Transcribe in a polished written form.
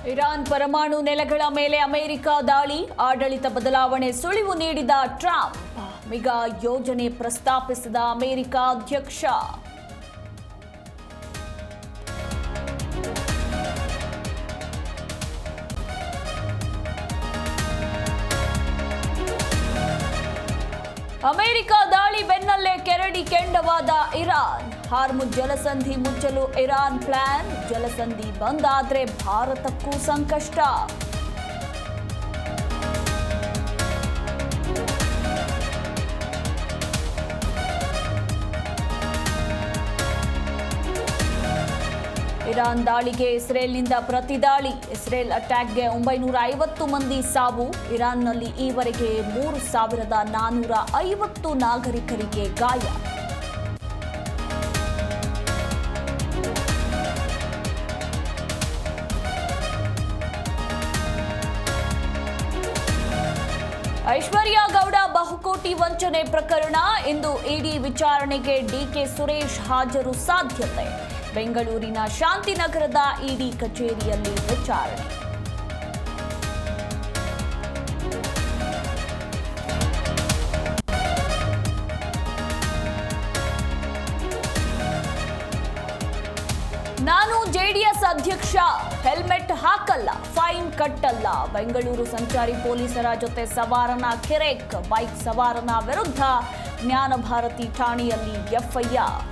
Iran ಪರಮಾಣು ನೆಲೆಗಳ ಮೇಲೆ ಅಮೆರಿಕ ದಾಳಿ, ಆಡಳಿತ ಬದಲಾವಣೆ ಸುಳಿವು ನೀಡಿದ ಟ್ರಂಪ್. ಮೆಗಾ ಯೋಜನೆ ಪ್ರಸ್ತಾಪಿಸಿದ ಅಮೆರಿಕ ಅಧ್ಯಕ್ಷ. ಅಮೆರಿಕ ದಾಳಿ ಬೆನ್ನಲ್ಲೇ ಕೆರಡಿ ಕೆಂಡವಾದ ಇರಾನ್. ಹಾರ್ಮುಜ್ ಜಲಸಂಧಿ ಮುಚ್ಚಲು ಇರಾನ್ ಪ್ಲಾನ್. ಜಲಸಂಧಿ ಬಂದ್ ಆದ್ರೆ ಭಾರತಕ್ಕೂ ಸಂಕಷ್ಟ. ಇರಾನ್ ದಾಳಿಗೆ ಇಸ್ರೇಲ್ನಿಂದ ಪ್ರತಿದಾಳಿ. ಇಸ್ರೇಲ್ ಅಟ್ಯಾಕ್ಗೆ 950 ಮಂದಿ ಸಾವು. ಇರಾನ್ನಲ್ಲಿ ಈವರೆಗೆ 3,450 ನಾಗರಿಕರಿಗೆ ಗಾಯ. ಐಶ್ವರ್ಯ ಗೌಡ ಬಹುಕೋಟಿ ವಂಚನೆ ಪ್ರಕರಣ. ಇಂದು ಇಡಿ ವಿಚಾರಣೆಗೆ ಡಿಕೆ ಸುರೇಶ್ ಹಾಜರು ಸಾಧ್ಯತೆ. ಬೆಂಗಳೂರಿನ ಶಾಂತಿನಗರದ ಇಡಿ ಕಚೇರಿಯಲ್ಲಿ ವಿಚಾರಣೆ. ನಾನು ಜೆಡಿಎಸ್ ಅಧ್ಯಕ್ಷ, ಹೆಲ್ಮೆಟ್ ಹಾಕಲ್ಲ, ಫೈನ್ ಕಟ್ಟಲ್ಲ. ಬೆಂಗಳೂರು ಸಂಚಾರಿ ಪೊಲೀಸರ ಜೊತೆ ಸವಾರನ ಕಿರೆಕ್. ಬೈಕ್ ಸವಾರನ ವಿರುದ್ಧ ಜ್ಞಾನಭಾರತಿ ಠಾಣೆಯಲ್ಲಿ ಎಫ್ಐಆರ್.